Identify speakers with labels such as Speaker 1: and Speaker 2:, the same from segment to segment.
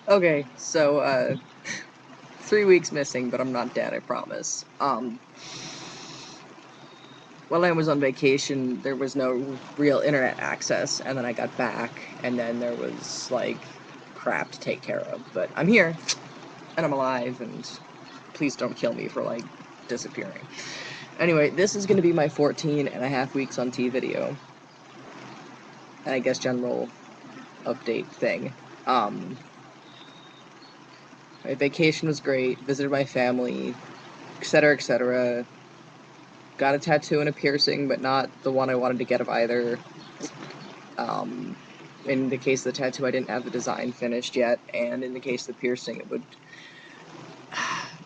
Speaker 1: Okay, so, 3 weeks missing, but I'm not dead, I promise. While I was on vacation, there was no real internet access, and then I got back, and then there was, like, crap to take care of. But I'm here, and I'm alive, and please don't kill me for, like, disappearing. Anyway, this is gonna be my 14.5 weeks on T video. And I guess general update thing. My vacation was great, visited my family, etc., etc. Got a tattoo and a piercing, but not the one I wanted to get of either. In the case of the tattoo, I didn't have the design finished yet, and in the case of the piercing, it would...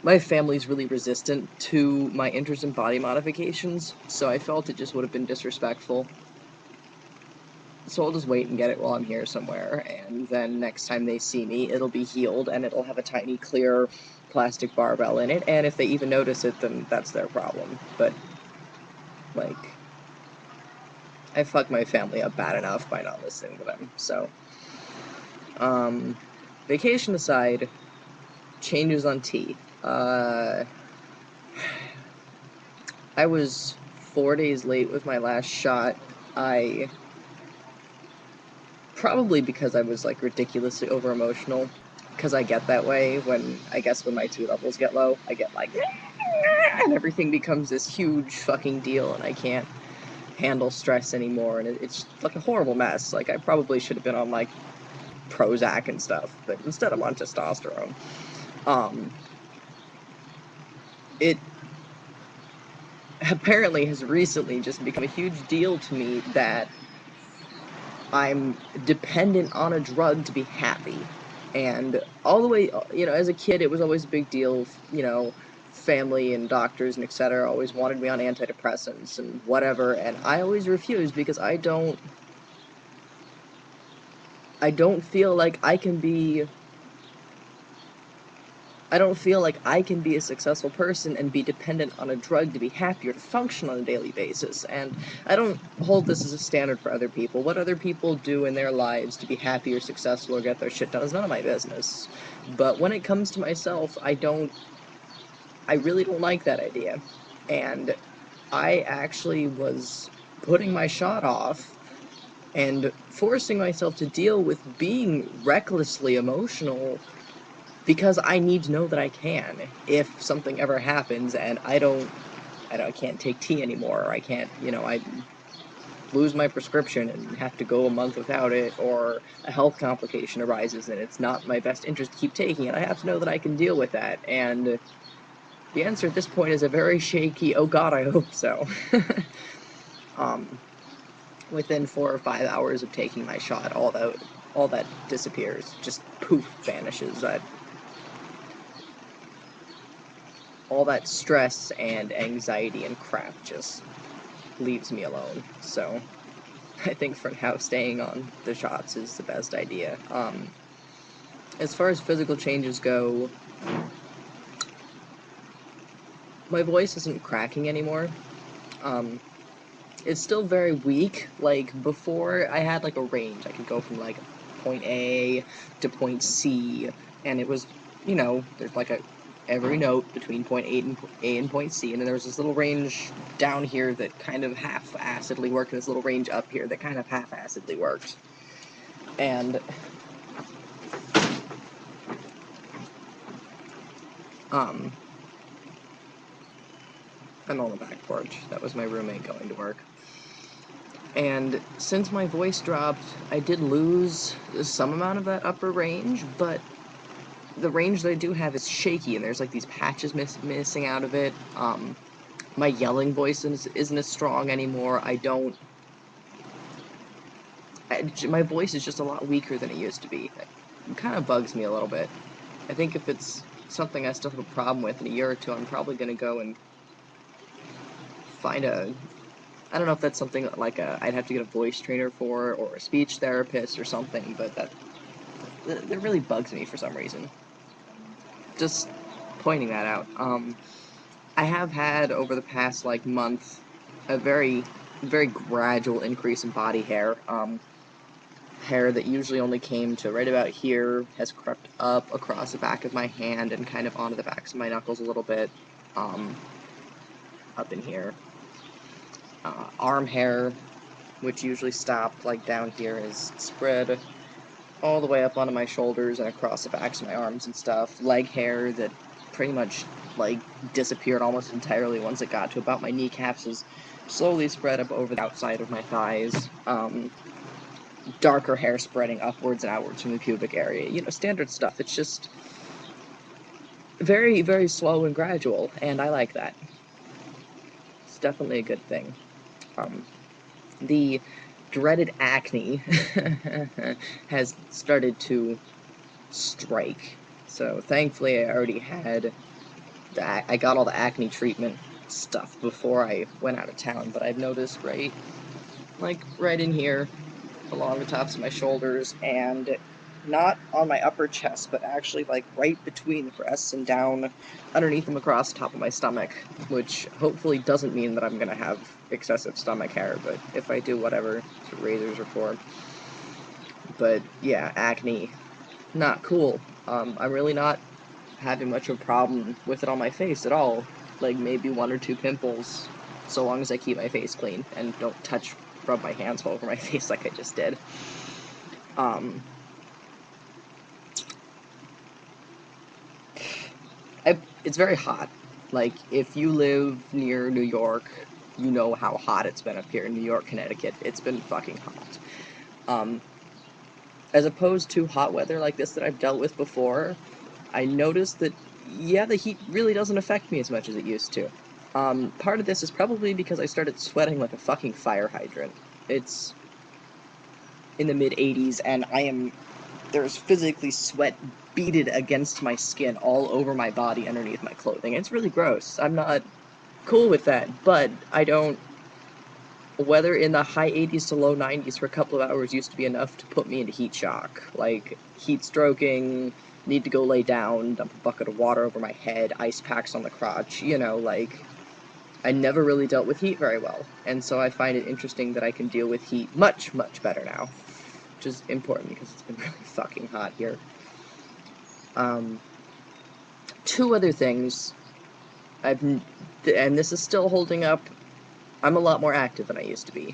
Speaker 1: My family's really resistant to my interest in body modifications, so I felt it just would have been disrespectful. So I'll just wait and get it while I'm here somewhere, and then next time they see me, it'll be healed, and it'll have a tiny, clear plastic barbell in it, and if they even notice it, then that's their problem. But, like, I fucked my family up bad enough by not listening to them, so. Vacation aside, changes on T. I was 4 days late with my last shot. Probably because I was, like, ridiculously over-emotional, because I get that way when, I guess, when my T levels get low. I get, like, and everything becomes this huge fucking deal, and I can't handle stress anymore, and it's, like, a horrible mess. Like, I probably should have been on, like, Prozac and stuff, but instead I'm on testosterone. It apparently has recently just become a huge deal to me that I'm dependent on a drug to be happy. And all the way, you know, as a kid, it was always a big deal, you know, family and doctors and etc. always wanted me on antidepressants and whatever, and I always refused because I don't feel like I can be a successful person and be dependent on a drug to be happy or to function on a daily basis. And I don't hold this as a standard for other people. What other people do in their lives to be happy or successful or get their shit done is none of my business. But when it comes to myself, I really don't like that idea. And I actually was putting my shot off and forcing myself to deal with being recklessly emotional because I need to know that I can if something ever happens and I can't take tea anymore, or I can't, you know, I lose my prescription and have to go a month without it, or a health complication arises and it's not my best interest to keep taking it. I have to know that I can deal with that, and the answer at this point is a very shaky, oh god, I hope so. Within 4 or 5 hours of taking my shot, all that disappears, just poof, vanishes. All that stress and anxiety and crap just leaves me alone. So I think for now, staying on the shots is the best idea. As far as physical changes go, my voice isn't cracking anymore. It's still very weak. Like, before, I had, like, a range. I could go from, like, point A to point C, and it was, you know, there's, like, every note between point A and point C, and then there was this little range down here that kind of half-assedly worked, and this little range up here that kind of half-assedly worked. And, I'm on the back porch. That was my roommate going to work. And since my voice dropped, I did lose some amount of that upper range, but the range that I do have is shaky, and there's like these patches missing out of it. My yelling voice isn't as strong anymore. My voice is just a lot weaker than it used to be. It kind of bugs me a little bit. I think if it's something I still have a problem with in a year or two, I'm probably going to go and find I don't know if that's something like I'd have to get a voice trainer for, or a speech therapist or something, but that really bugs me for some reason. Just pointing that out. I have had, over the past, like, month, a very, very gradual increase in body hair. hair that usually only came to right about here has crept up across the back of my hand and kind of onto the backs of my knuckles a little bit, up in here. Arm hair, which usually stopped like down here, is spread all the way up onto my shoulders and across the backs of my arms and stuff. Leg hair that pretty much like disappeared almost entirely once it got to about my kneecaps is slowly spread up over the outside of my thighs. Darker hair spreading upwards and outwards from the pubic area. You know, standard stuff. It's just very, very slow and gradual, and I like that. It's definitely a good thing. The dreaded acne has started to strike. So thankfully I already had I got all the acne treatment stuff before I went out of town, but I've noticed right in here along the tops of my shoulders, and not on my upper chest, but actually like right between the breasts and down underneath them across the top of my stomach, which hopefully doesn't mean that I'm gonna have excessive stomach hair, but if I do, whatever, that's what razors are for. But yeah, acne, not cool. I'm really not having much of a problem with it on my face at all. Like maybe 1 or 2 pimples, so long as I keep my face clean and don't rub my hands all over my face like I just did. It's very hot. Like, if you live near New York, you know how hot it's been up here in New York, Connecticut. It's been fucking hot. As opposed to hot weather like this that I've dealt with before, I noticed that, yeah, the heat really doesn't affect me as much as it used to. Part of this is probably because I started sweating like a fucking fire hydrant. It's in the mid-80s, and there's physically sweat beaded against my skin all over my body underneath my clothing. It's really gross. I'm not cool with that, but weather in the high 80s to low 90s for a couple of hours used to be enough to put me into heat shock. Like, heat stroking, need to go lay down, dump a bucket of water over my head, ice packs on the crotch, you know, like, I never really dealt with heat very well, and so I find it interesting that I can deal with heat much, much better now, which is important because it's been really fucking hot here. 2 other things, and this is still holding up. I'm a lot more active than I used to be.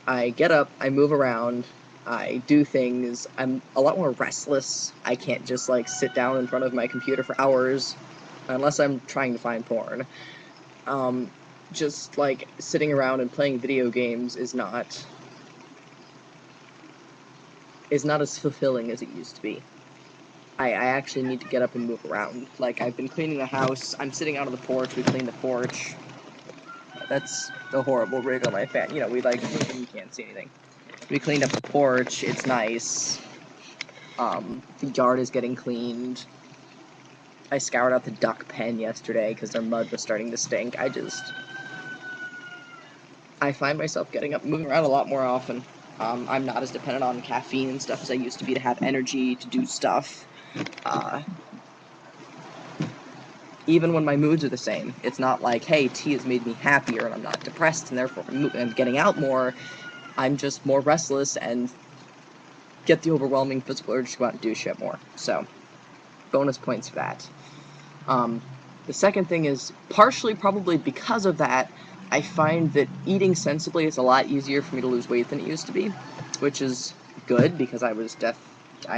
Speaker 1: I get up, I move around, I do things, I'm a lot more restless. I can't just, like, sit down in front of my computer for hours, unless I'm trying to find porn. Just, like, sitting around and playing video games is not as fulfilling as it used to be. I actually need to get up and move around. Like, I've been cleaning the house, I'm sitting out on the porch, we cleaned the porch. That's a horrible rig on my fan. You know, you can't see anything. We cleaned up the porch, it's nice. The yard is getting cleaned. I scoured out the duck pen yesterday because their mud was starting to stink. I find myself getting up and moving around a lot more often. I'm not as dependent on caffeine and stuff as I used to be to have energy to do stuff. Even when my moods are the same, it's not like, hey, tea has made me happier and I'm not depressed and therefore I'm getting out more. I'm just more restless and get the overwhelming physical urge to go out and do shit more. So, bonus points for that. The second thing is, partially probably because of that, I find that eating sensibly is a lot easier for me to lose weight than it used to be, which is good because I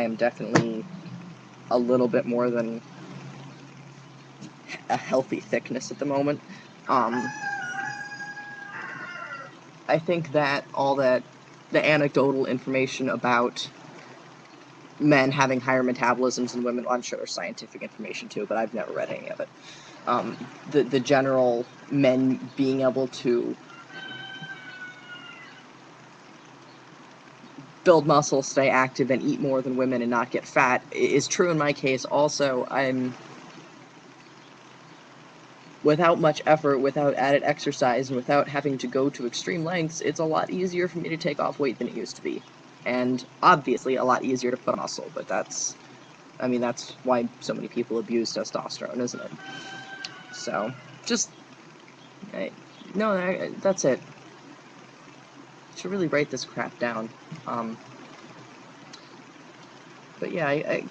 Speaker 1: am definitely a little bit more than a healthy thickness at the moment. I think that all the anecdotal information about men having higher metabolisms than women, well, I'm sure there's scientific information too, but I've never read any of it. The general men being able to build muscle, stay active, and eat more than women and not get fat is true in my case. Also, without much effort, without added exercise, and without having to go to extreme lengths, it's a lot easier for me to take off weight than it used to be. And obviously a lot easier to put on muscle, but that's why so many people abuse testosterone, isn't it? So, no, that's it. I should really write this crap down. But yeah, I